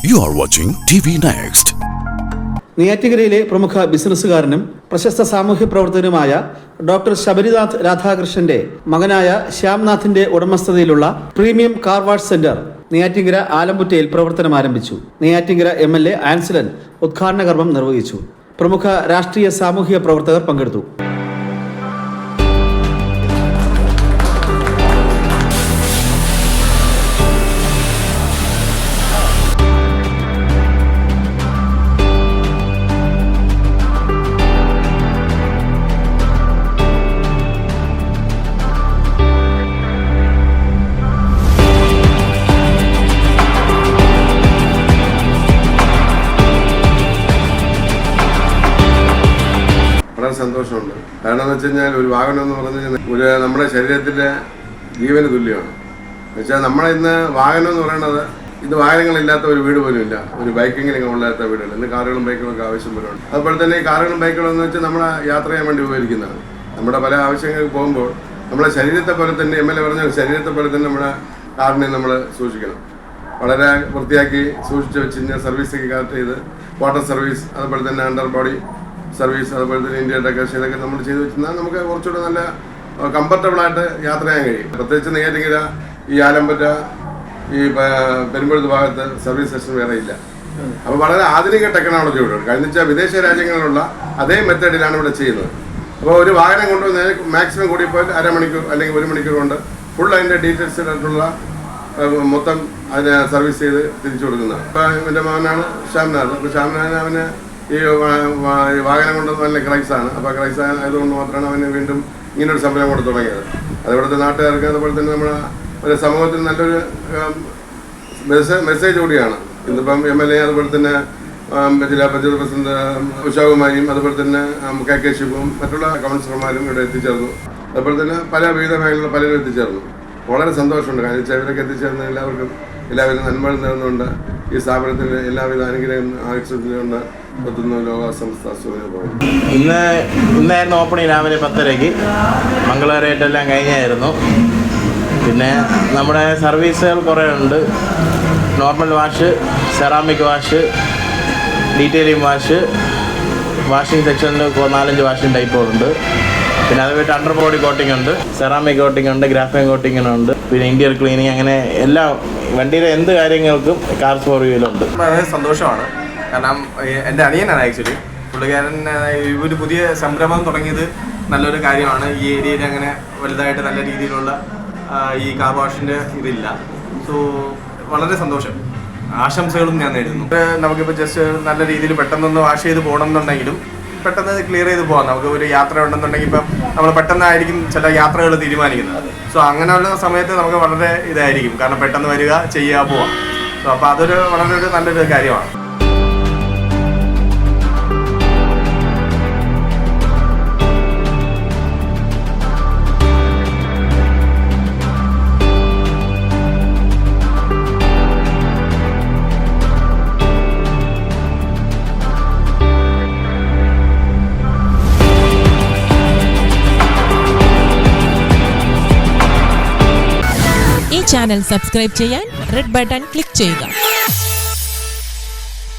You are watching TV Next. നെയ്യാറ്റിൻകരയിലെ പ്രമുഖ ബിസിനസ്സുകാരനും പ്രശസ്ത സാമൂഹ്യ പ്രവർത്തകനുമായ ഡോക്ടർ ശബരിനാഥ് രാധാകൃഷ്ണന്റെ മകനായ ശ്യാംനാഥിന്റെ ഉടമസ്ഥതയിലുള്ള premium car wash centre Neyyattinkara ആലമ്പുറ്റയിൽ പ്രവർത്തനം ആരംഭിച്ചു. നെയ്യാറ്റിൻകര MLA ആൻസിലൻ ഉദ്ഘാടന കർമ്മം നിർവഹിച്ചു. പ്രമുഖ രാഷ്ട്രീയ സാമൂഹിക പ്രവർത്തകർ പങ്കെടുത്തു. വളരെ സന്തോഷമുണ്ട്. കാരണം എന്ന് വെച്ച് കഴിഞ്ഞാൽ ഒരു വാഹനം എന്ന് പറഞ്ഞു കഴിഞ്ഞാൽ നമ്മുടെ ശരീരത്തിലെ ജീവന് തുല്യമാണ്. എന്നുവെച്ചാൽ നമ്മളെ ഇന്ന് വാഹനം എന്ന് പറയുന്നത് ഇത് വാഹനങ്ങളില്ലാത്ത ഒരു വീട് പോലും ഇല്ല, ഒരു ബൈക്കെങ്കിലും ഉള്ളാത്ത വീടുകൾ. ഇന്ന് കാറുകളും ബൈക്കുകളൊക്കെ ആവശ്യം വരുന്നുണ്ട്. അതുപോലെ തന്നെ ഈ കാറുകളും ബൈക്കുകളും എന്ന് വെച്ചാൽ നമ്മളെ യാത്ര ചെയ്യാൻ വേണ്ടി ഉപകരിക്കുന്നതാണ്. നമ്മുടെ പല ആവശ്യങ്ങൾക്ക് പോകുമ്പോൾ നമ്മളെ ശരീരത്തെ പോലെ തന്നെ MLA പറഞ്ഞ ശരീരത്തെ പോലെ തന്നെ നമ്മുടെ കാറിനെ നമ്മൾ സൂക്ഷിക്കണം. വളരെ വൃത്തിയാക്കി സൂക്ഷിച്ച് വെച്ച് കഴിഞ്ഞാൽ സർവീസൊക്കെ കറക്റ്റ് ചെയ്ത് വാട്ടർ സർവീസ്, അതുപോലെ തന്നെ അണ്ടർ ബോഡി സർവീസ്, അതുപോലെ തന്നെ ഇന്ത്യ ഡെക്കറേഷൻ ഇതൊക്കെ നമ്മൾ ചെയ്ത് വെച്ചാൽ നമുക്ക് കുറച്ചുകൂടെ നല്ല കംഫർട്ടബിളായിട്ട് യാത്ര ചെയ്യാൻ കഴിയും. പ്രത്യേകിച്ച് നെയ്യാറ്റിൻകര ഈ ആലമ്പറ്റ ഈ പെരുമ്പഴുത്ത് ഭാഗത്ത് സർവീസ് സ്റ്റേഷൻ വേറെ ഇല്ല. അപ്പോൾ വളരെ ആധുനിക ടെക്നോളജി ഇവിടെ കഴിഞ്ഞ വെച്ചാൽ വിദേശ രാജ്യങ്ങളിലുള്ള അതേ മെത്തേഡിലാണ് ഇവിടെ ചെയ്യുന്നത്. അപ്പോൾ ഒരു വാഹനം കൊണ്ടുവന്ന് മാക്സിമം കൂടി പോയിട്ട് അരമണിക്കൂർ അല്ലെങ്കിൽ 1 മണിക്കൂർ കൊണ്ട് ഫുൾ അതിൻ്റെ ഡീറ്റെയിൽസ് ആയിട്ടുള്ള മൊത്തം അതിനെ സർവീസ് ചെയ്ത് തിരിച്ചു കൊടുക്കുന്നതാണ്. ഇപ്പോൾ എൻ്റെ മകനാണ് ശ്യാംനാഥ്. അപ്പോൾ ശ്യാംനാഥ് അവന് ഈ വാഹനം കൊണ്ട് നല്ല ക്രൈസാണ്. അപ്പോൾ ക്രൈസ് ആയതുകൊണ്ട് മാത്രമാണ് അവന് വീണ്ടും ഇങ്ങനൊരു സംരംഭം കൊണ്ട് തുടങ്ങിയത്. അതിവിടുത്തെ നാട്ടുകാർക്ക് അതുപോലെ തന്നെ നമ്മുടെ ഒരു സമൂഹത്തിന് നല്ലൊരു മെസ്സേജ് കൂടിയാണ്. ഇന്നിപ്പം MLA അതുപോലെ തന്നെ ജില്ലാ പഞ്ചായത്ത് പ്രസിഡന്റ് ഉഷാകുമാരിയും അതുപോലെ തന്നെ KK ശിവവും മറ്റുള്ള കൗൺസിലർമാരും ഇവിടെ എത്തിച്ചേർന്നു. അതുപോലെ തന്നെ വിവിധ മേഖലകളിൽ പലരും എത്തിച്ചേർന്നു. വളരെ സന്തോഷമുണ്ട്. കാരണം വെച്ചാൽ ഇവരൊക്കെ എത്തിച്ചേർന്ന എല്ലാവർക്കും എല്ലാവിധ നന്മകൾ നേർന്നുകൊണ്ട് ഈ സ്ഥാപനത്തിന് എല്ലാവിധ അനുഗ്രഹം ആവശ്യത്തിനുകൊണ്ട് എത്തുന്നു. ലോക സംസ്ഥ ഇന്നായിരുന്നു ഓപ്പണിംഗ് രാവിലെ 10:30 മംഗളകരമായിട്ടെല്ലാം കഴിഞ്ഞായിരുന്നു. പിന്നെ നമ്മുടെ സർവീസുകൾ കുറേ ഉണ്ട്. Normal wash, ceramic wash, detailing wash, washing സെക്ഷനിൽ 4-5 വാഷിംഗ് ടൈപ്പുകളുണ്ട്. പിന്നെ അത് പോയിട്ട് അണ്ടർ ബോഡി കോട്ടിംഗ് ഉണ്ട്, സെറാമിക് കോട്ടിംഗ് ഉണ്ട്, ഗ്രാഫൈൻ കോട്ടിംഗ് ഉണ്ട്, പിന്നെ ഇന്റീരിയർ ക്ലീനിങ്, അങ്ങനെ എല്ലാ വണ്ടിയിലെ എന്ത് കാര്യങ്ങൾക്കും കാർസ് ഫോർ വീലുണ്ട്. വളരെ സന്തോഷമാണ്. കാരണം എൻ്റെ അനിയനാണ് ആക്ച്വലി. പുള്ളിക്കാരൻ ഒരു പുതിയ സംരംഭം തുടങ്ങിയത് നല്ലൊരു കാര്യമാണ്. ഈ ഏരിയയിൽ അങ്ങനെ വലുതായിട്ട് നല്ല രീതിയിലുള്ള ഈ കാർ വാഷിൻ്റെ ഇതില്ല. സോ വളരെ സന്തോഷം. ആശംസകളും ഞാൻ നേരുന്നു. നമുക്കിപ്പോൾ ജസ്റ്റ് നല്ല രീതിയിൽ പെട്ടെന്നൊന്ന് വാഷ് ചെയ്ത് പോകണം എന്നുണ്ടെങ്കിലും പെട്ടെന്ന് ക്ലിയർ ചെയ്ത് പോകാം. നമുക്ക് ഒരു യാത്ര ഉണ്ടെന്നുണ്ടെങ്കിൽ ഇപ്പം നമ്മൾ പെട്ടെന്നായിരിക്കും ചില യാത്രകൾ തീരുമാനിക്കുന്നത്. സോ അങ്ങനെയുള്ള സമയത്ത് നമുക്ക് വളരെ ഇതായിരിക്കും. കാരണം പെട്ടെന്ന് വരിക, ചെയ്യുക, പോവാം. സോ അപ്പോൾ അതൊരു വളരെ നല്ലൊരു കാര്യമാണ്. ഈ ചാനൽ സബ്സ്ക്രൈബ് ചെയ്യാൻ റെഡ് ബട്ടൺ ക്ലിക്ക് ചെയ്യുക.